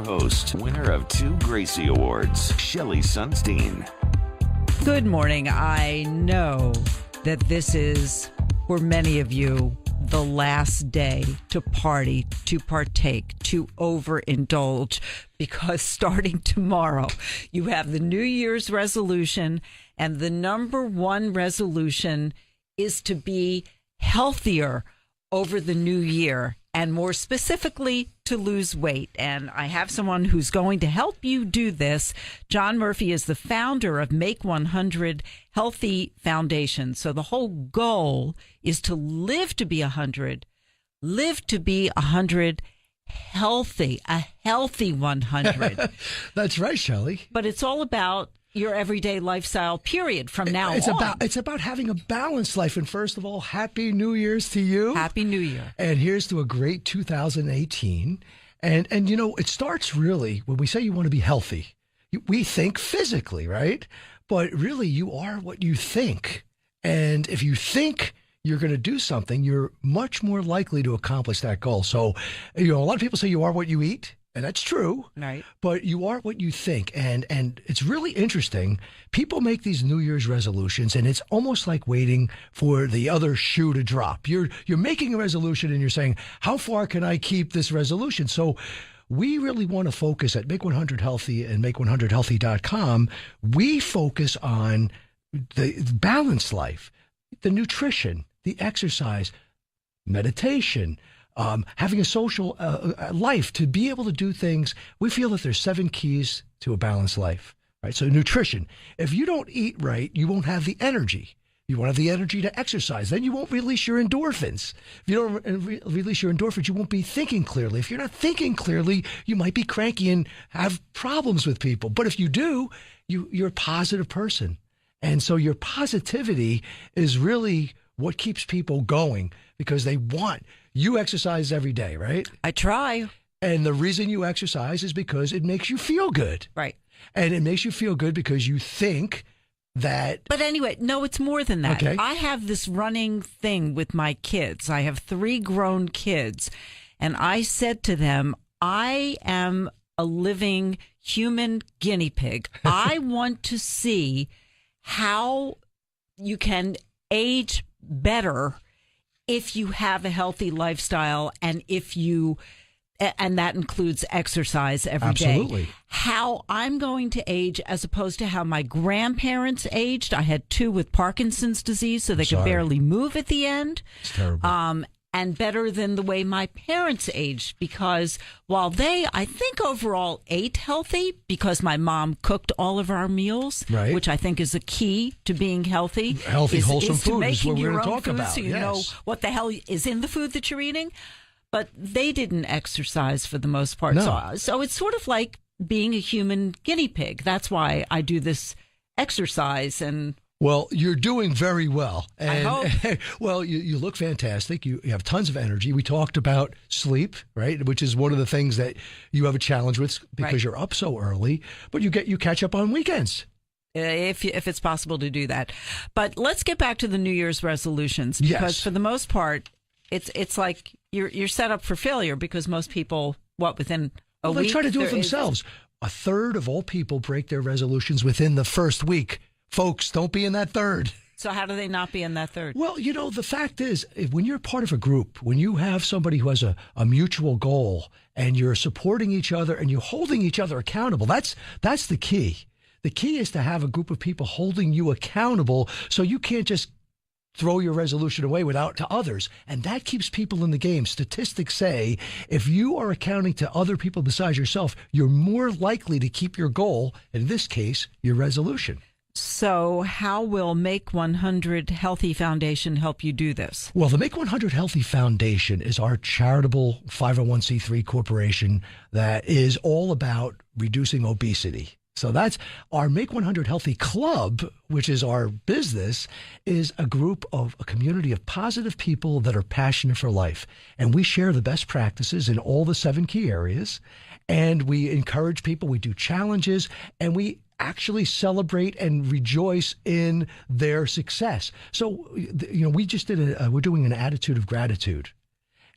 host, winner of 2 Gracie Awards, Shelli Sonstein. Good morning. I know that this is, for many of you, the last day to party, to partake, to overindulge, because starting tomorrow, you have the New Year's resolution, and the number one resolution is to be healthier over the new year, and more specifically, to lose weight. And I have someone who's going to help you do this. John Murphy is the founder of Make 100 Healthy Foundation. So the whole goal is to live to be 100, live to be 100 healthy, a healthy 100. That's right, Shelli. But it's all about your everyday lifestyle, period, from now on. It's about having a balanced life. And first of all, Happy New Year's to you. Happy New Year. And here's to a great 2018. And you know, it starts really when we say you want to be healthy. We think physically, right? But really, you are what you think. And if you think you're going to do something, you're much more likely to accomplish that goal. So, you know, a lot of people say you are what you eat. And that's true, right? But you are what you think. And it's really interesting. People make these New Year's resolutions, and it's almost like waiting for the other shoe to drop. You're making a resolution, and you're saying, how far can I keep this resolution? So we really want to focus at Make 100 Healthy and Make100Healthy.com. We focus on the balanced life, the nutrition, the exercise, meditation, having a social life, to be able to do things. We feel that there's 7 keys to a balanced life, right? So nutrition. If you don't eat right, you won't have the energy. You won't have the energy to exercise. Then you won't release your endorphins. If you don't release your endorphins, you won't be thinking clearly. If you're not thinking clearly, you might be cranky and have problems with people. But if you do, you're a positive person. And so your positivity is really what keeps people going, because they want. You exercise every day, right? I try. And the reason you exercise is because it makes you feel good. Right. And it makes you feel good because you think that. But anyway, no, it's more than that. Okay. I have this running thing with my kids. I have 3 grown kids. And I said to them, I am a living human guinea pig. I want to see how you can age better if you have a healthy lifestyle, and and that includes exercise every day. Absolutely. How I'm going to age as opposed to how my grandparents aged. I had 2 with Parkinson's disease, so they could barely move at the end. It's terrible. And better than the way my parents aged, because while they, I think, overall ate healthy, because my mom cooked all of our meals, right, which I think is a key to being healthy. Healthy, wholesome food is what we're going to talk about. So you know what the hell is in the food that you're eating. But they didn't exercise for the most part. No. So it's sort of like being a human guinea pig. That's why I do this exercise. And well, you're doing very well. And, I hope. Well, you look fantastic. You have tons of energy. We talked about sleep, right, which is one of the things that you have a challenge with because you're up so early. But you catch up on weekends. If it's possible to do that. But let's get back to the New Year's resolutions, because for the most part, it's like you're set up for failure, because most people, within a week, they try to do it themselves. A third of all people break their resolutions within the first week. Folks, don't be in that third. So how do they not be in that third? Well, you know, the fact is, when you're part of a group, when you have somebody who has a mutual goal, and you're supporting each other and you're holding each other accountable, that's the key. The key is to have a group of people holding you accountable, so you can't just throw your resolution away to others. And that keeps people in the game. Statistics say if you are accounting to other people besides yourself, you're more likely to keep your goal, in this case, your resolution. So how will Make 100 Healthy Foundation help you do this? Well, the Make 100 Healthy Foundation is our charitable 501c3 corporation that is all about reducing obesity. So that's our Make 100 Healthy Club, which is our business, is a community of positive people that are passionate for life. And we share the best practices in all the 7 key areas. And we encourage people. We do challenges, and we actually celebrate and rejoice in their success. So, you know, we just we're doing an attitude of gratitude.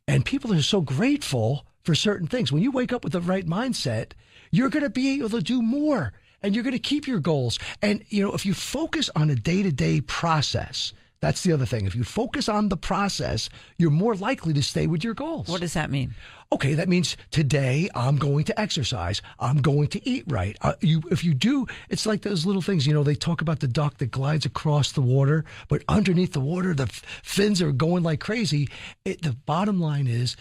And people are so grateful for certain things. When you wake up with the right mindset, you're going to be able to do more, and you're going to keep your goals. And, if you focus on a day-to-day process, that's the other thing. If you focus on the process, you're more likely to stay with your goals. What does that mean? Okay, that means today I'm going to exercise. I'm going to eat right. If you do, it's like those little things. They talk about the duck that glides across the water, but underneath the water, the fins are going like crazy. The bottom line is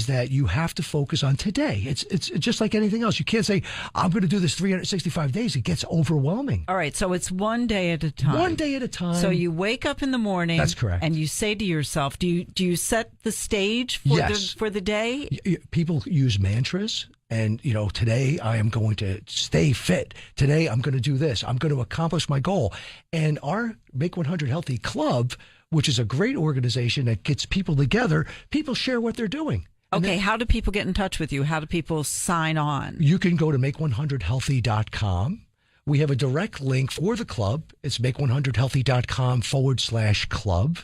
that you have to focus on today. It's just like anything else. You can't say, I'm going to do this 365 days. It gets overwhelming. All right, so it's one day at a time. One day at a time. So you wake up in the morning. That's correct. And you say to yourself, do you set the stage for the day? People use mantras, and today I am going to stay fit. Today I'm going to do this. I'm going to accomplish my goal. And our Make 100 Healthy Club, which is a great organization that gets people together, people share what they're doing. Okay, how do people get in touch with you? How do people sign on? You can go to make100healthy.com. We have a direct link for the club. It's make100healthy.com/club.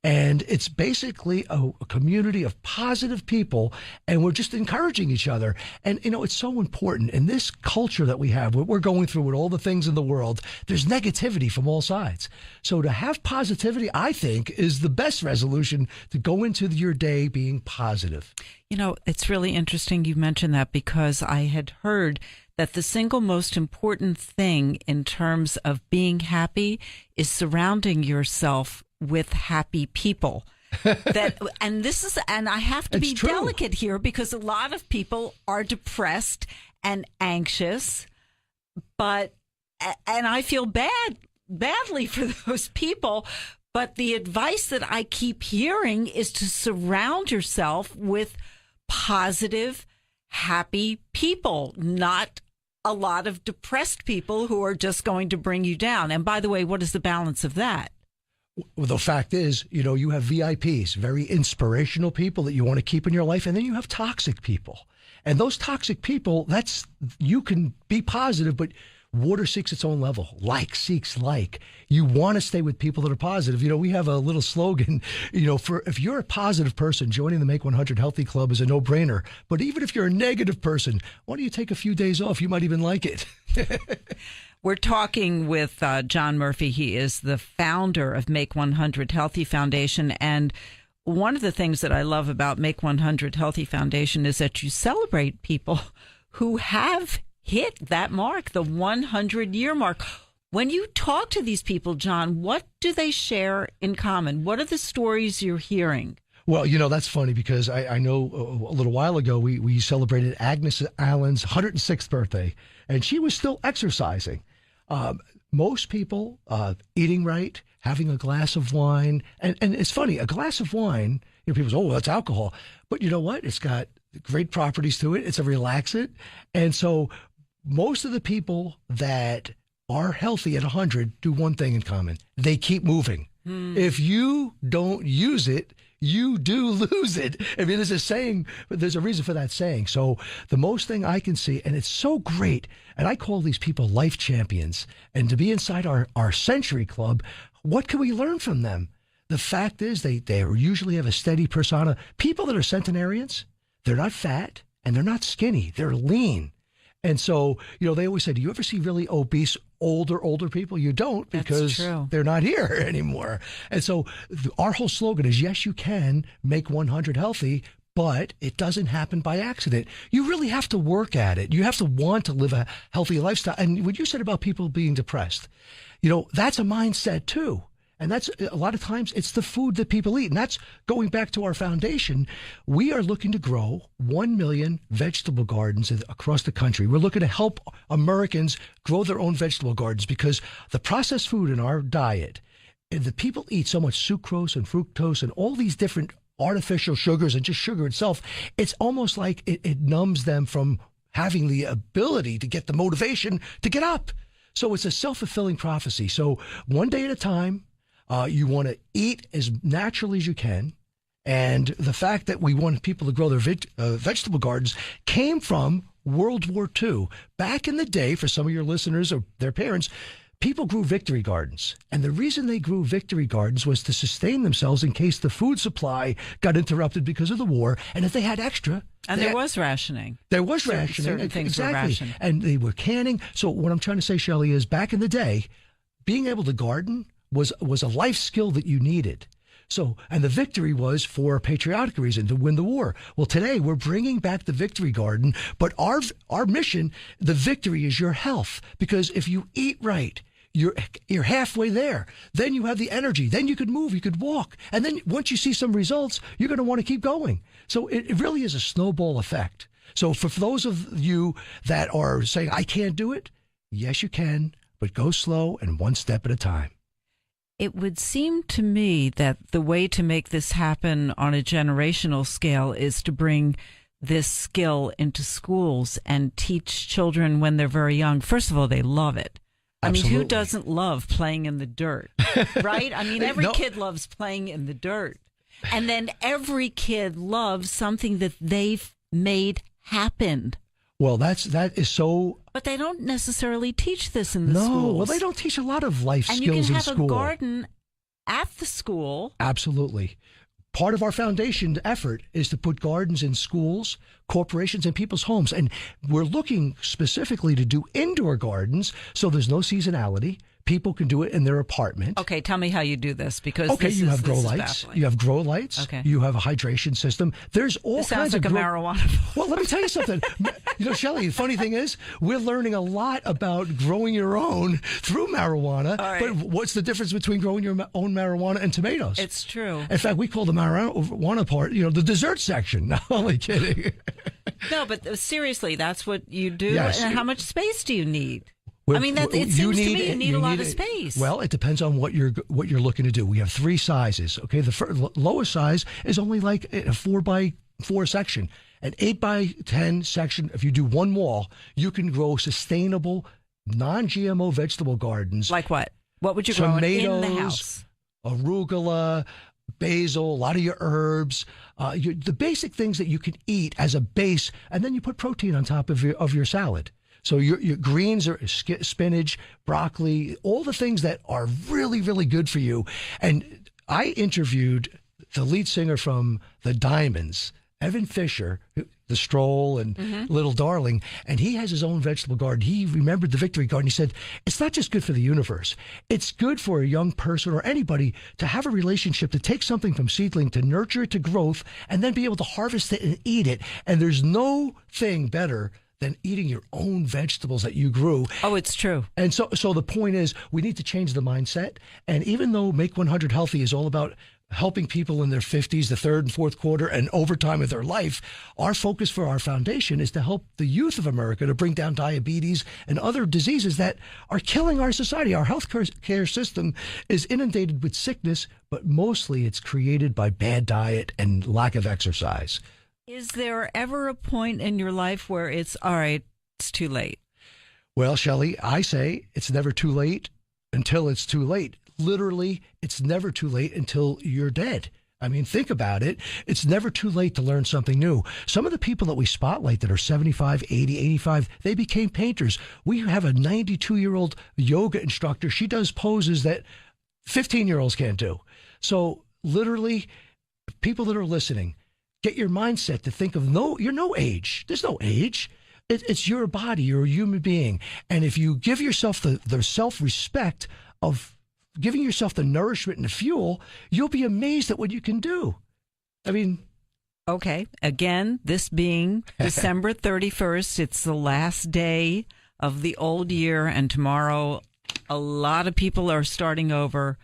And it's basically a community of positive people, and we're just encouraging each other. And, it's so important in this culture that we have, what we're going through with all the things in the world, there's negativity from all sides. So to have positivity, I think, is the best resolution to go into your day being positive. It's really interesting you mentioned that, because I had heard that the single most important thing in terms of being happy is surrounding yourself with happy people. And I have to be delicate here, because a lot of people are depressed and anxious, and I feel badly for those people. But the advice that I keep hearing is to surround yourself with positive, happy people, not a lot of depressed people who are just going to bring you down. And by the way, what is the balance of that? Well, the fact is, you have VIPs, very inspirational people that you want to keep in your life. And then you have toxic people. And those toxic people, you can be positive, but water seeks its own level. Like seeks like. You want to stay with people that are positive. We have a little slogan, if you're a positive person, joining the Make 100 Healthy Club is a no-brainer. But even if you're a negative person, why don't you take a few days off? You might even like it. We're talking with John Murphy. He is the founder of Make 100 Healthy Foundation. And one of the things that I love about Make 100 Healthy Foundation is that you celebrate people who have hit that mark, the 100-year mark. When you talk to these people, John, what do they share in common? What are the stories you're hearing? Well, that's funny, because I know a little while ago we celebrated Agnes Allen's 106th birthday, and she was still exercising. Most people eating right, having a glass of wine, and it's funny, a glass of wine, people say, oh, that's alcohol. But you know what? It's got great properties to it. It's a relaxant. And so most of the people that are healthy at 100 do one thing in common. They keep moving. If you don't use it, you do lose it. I mean, there's a saying, but there's a reason for that saying. So the most thing I can see, and it's so great, and I call these people life champions, and to be inside our Century Club, what can we learn from them? The fact is they usually have a steady persona. People that are centenarians, they're not fat and they're not skinny. They're lean. And so, they always say, do you ever see really obese, older people? You don't, because they're not here anymore. And so our whole slogan is, yes, you can make 100 healthy, but it doesn't happen by accident. You really have to work at it. You have to want to live a healthy lifestyle. And what you said about people being depressed, that's a mindset too. And that's a lot of times it's the food that people eat. And that's going back to our foundation. We are looking to grow 1 million vegetable gardens across the country. We're looking to help Americans grow their own vegetable gardens, because the processed food in our diet, the people eat so much sucrose and fructose and all these different artificial sugars and just sugar itself. It's almost like it numbs them from having the ability to get the motivation to get up. So it's a self-fulfilling prophecy. So one day at a time, you want to eat as naturally as you can. And the fact that we want people to grow their vegetable gardens came from World War II. Back in the day, for some of your listeners or their parents, people grew victory gardens. And the reason they grew victory gardens was to sustain themselves in case the food supply got interrupted because of the war. And if they had extra. And there was rationing. There was rationing. Certain things were rationed. And they were canning. So what I'm trying to say, Shelli, is back in the day, being able to garden was a life skill that you needed. So, and the victory was for a patriotic reason, to win the war. Well, today we're bringing back the victory garden, but our mission, the victory is your health. Because if you eat right, you're halfway there. Then you have the energy. Then you could move, you could walk. And then once you see some results, you're going to want to keep going. So it really is a snowball effect. So for those of you that are saying, I can't do it, yes, you can, but go slow and one step at a time. It would seem to me that the way to make this happen on a generational scale is to bring this skill into schools and teach children when they're very young. First of all, they love it. Absolutely. I mean, who doesn't love playing in the dirt, right? I mean, every kid loves playing in the dirt. And then every kid loves something that they've made happen. Well, that is so. But they don't necessarily teach this in the schools. No, well, they don't teach a lot of life skills in school. And you can have a garden at the school. Absolutely. Part of our foundation effort is to put gardens in schools, corporations, and people's homes. And we're looking specifically to do indoor gardens so there's no seasonality. People can do it in their apartment. Okay, tell me how you do this, because you have grow lights. You have grow lights. Okay. You have a hydration system. There's all this kinds sounds of like a marijuana. Well, let me tell you something. Shelli, the funny thing is, we're learning a lot about growing your own through marijuana. All right. But what's the difference between growing your own marijuana and tomatoes? It's true. In fact, we call the marijuana part, the dessert section. No, only kidding. No, but seriously, that's what you do. Yes. And how much space do you need? I mean, it seems to me you need a lot of space. Well, it depends on what you're looking to do. We have three sizes. Okay, the lowest size is only like a 4x4 section. An 8x10 section. If you do one wall, you can grow sustainable, non-GMO vegetable gardens. Like what? What would you grow in the house? Arugula, basil, a lot of your herbs, the basic things that you can eat as a base, and then you put protein on top of your salad. So your greens are spinach, broccoli, all the things that are really, really good for you. And I interviewed the lead singer from the Diamonds, Evan Fisher, the Stroll and Little Darling, and he has his own vegetable garden. He remembered the Victory Garden. He said, it's not just good for the universe. It's good for a young person or anybody to have a relationship, to take something from seedling, to nurture it to growth, and then be able to harvest it and eat it. And there's no thing better than eating your own vegetables that you grew. Oh, it's true. And so the point is, we need to change the mindset. And even though Make 100 Healthy is all about helping people in their 50s, the third and fourth quarter, and overtime of their life, our focus for our foundation is to help the youth of America to bring down diabetes and other diseases that are killing our society. Our health care system is inundated with sickness, but mostly it's created by bad diet and lack of exercise. Is there ever a point in your life where it's, all right, it's too late? Well, Shelli, I say it's never too late until it's too late. Literally, it's never too late until you're dead. I mean, think about it. It's never too late to learn something new. Some of the people that we spotlight that are 75, 80, 85, they became painters. We have a 92-year-old yoga instructor. She does poses that 15-year-olds can't do. So literally, people that are listening, get your mindset to think of you're no age. There's no age. It's your body. You're a human being. And if you give yourself the self-respect of giving yourself the nourishment and the fuel, you'll be amazed at what you can do. I mean... Okay. Again, this being December 31st, it's the last day of the old year, and tomorrow a lot of people are starting over.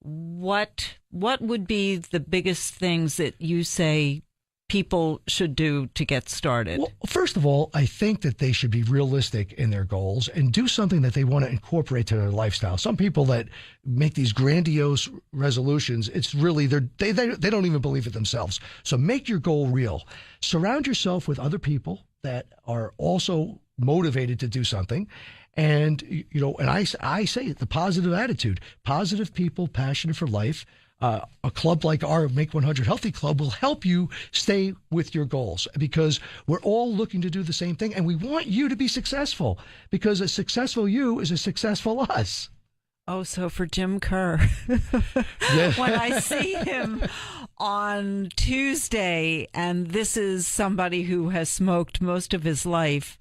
What would be the biggest things that you say people should do to get started? Well, first of all, I think that they should be realistic in their goals and do something that they want to incorporate to their lifestyle. Some people that make these grandiose resolutions, it's really they don't even believe it themselves. So make your goal real. Surround yourself with other people that are also motivated to do something. And, and I say the positive attitude, positive people, passionate for life. a club like our Make 100 Healthy Club will help you stay with your goals, because we're all looking to do the same thing, and we want you to be successful, because a successful you is a successful us. Oh, so for Jim Kerr, Yeah. when I see him on Tuesday, and this is somebody who has smoked most of his life,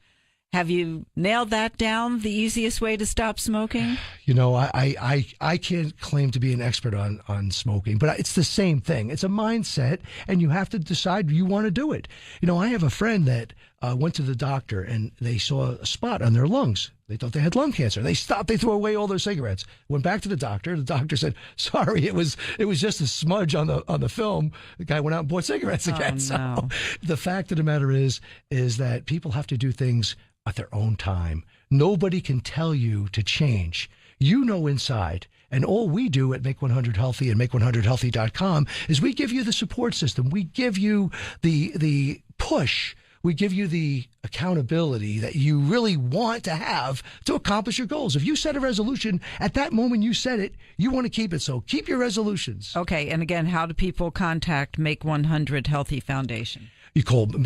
have you nailed that down, the easiest way to stop smoking? You know, I can't claim to be an expert on smoking, but it's the same thing. It's a mindset, and you have to decide you want to do it. You know, I have a friend that went to the doctor, and they saw a spot on their lungs. They thought they had lung cancer. They stopped. They threw away all their cigarettes. Went back to the doctor. The doctor said, "Sorry, it was just a smudge on the film." The guy went out and bought cigarettes again. No. So the fact of the matter is that people have to do things at their own time. Nobody can tell you to change. You know inside. And all we do at Make 100 Healthy and Make100Healthy.com is we give you the support system. We give you the push. We give you the accountability that you really want to have to accomplish your goals. If you set a resolution, at that moment you set it, you want to keep it. So keep your resolutions. Okay, and again, how do people contact Make 100 Healthy Foundation? You can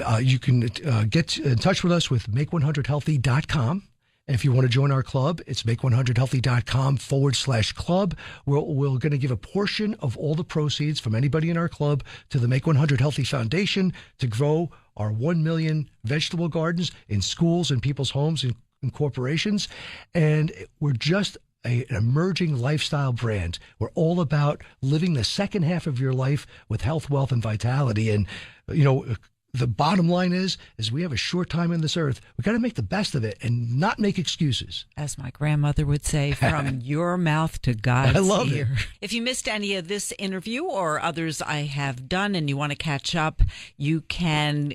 get in touch with us with Make100Healthy.com. And if you want to join our club, it's Make100Healthy.com/club. We're going to give a portion of all the proceeds from anybody in our club to the Make 100 Healthy Foundation to grow our 1 million vegetable gardens in schools and people's homes and corporations. And we're just an emerging lifestyle brand. We're all about living the second half of your life with health, wealth, and vitality. And, you know, the bottom line is we have a short time on this earth. We got to make the best of it and not make excuses. As my grandmother would say, from your mouth to God's I love ear. it. If you missed any of this interview or others I have done and you want to catch up, you can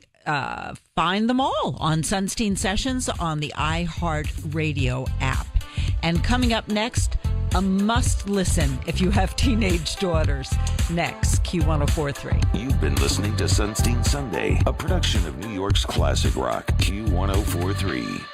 find them all on Sonstein Sessions on the iHeart Radio app. And coming up next, a must listen if you have teenage daughters. Next, Q104.3. You've been listening to Sonstein Sunday, a production of New York's classic rock, Q104.3.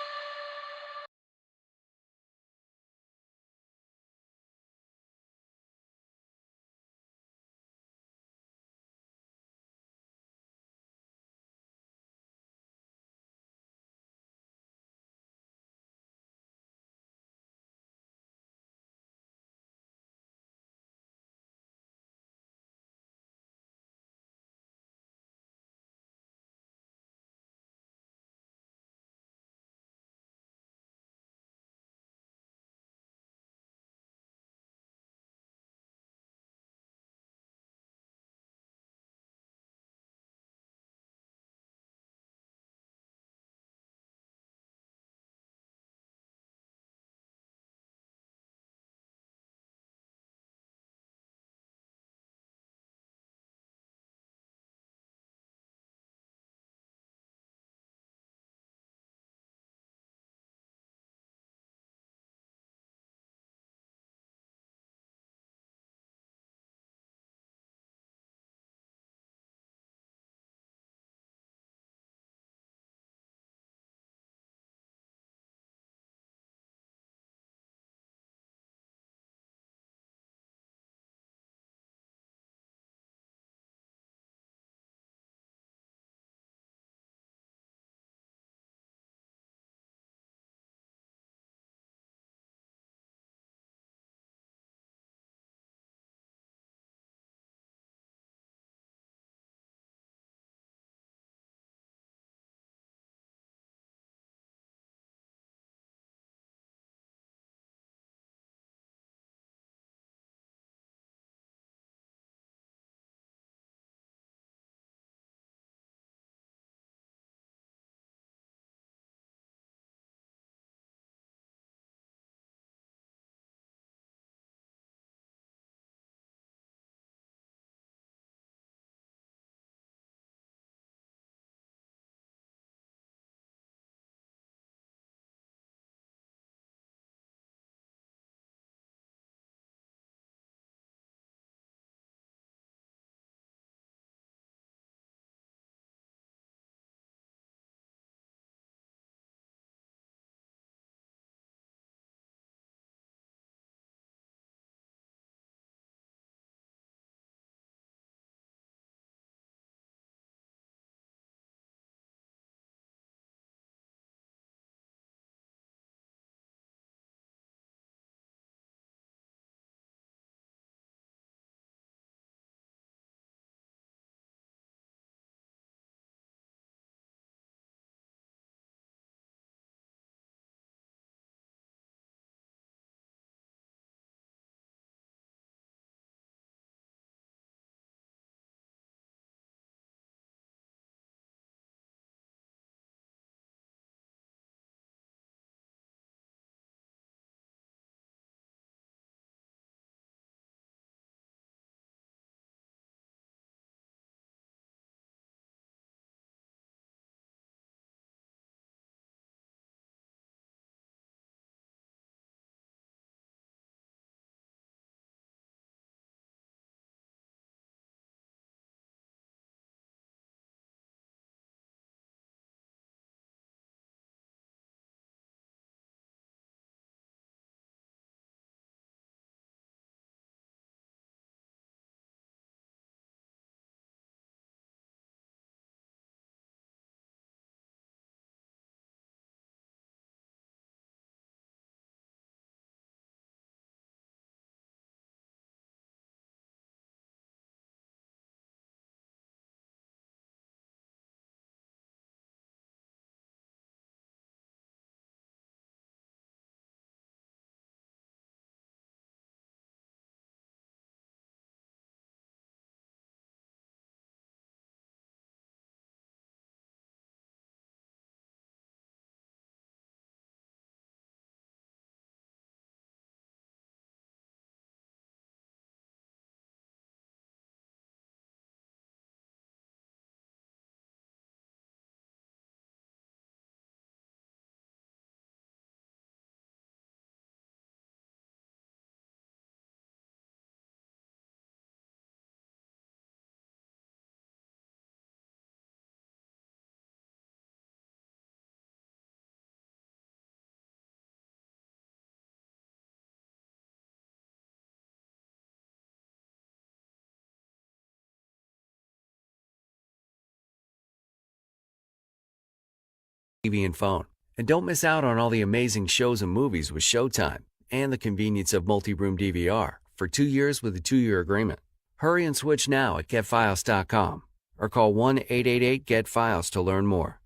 TV and phone. And don't miss out on all the amazing shows and movies with Showtime and the convenience of multi-room DVR for 2 years with a 2-year agreement. Hurry and switch now at GetFiles.com or call 1-888-GET-FILES to learn more.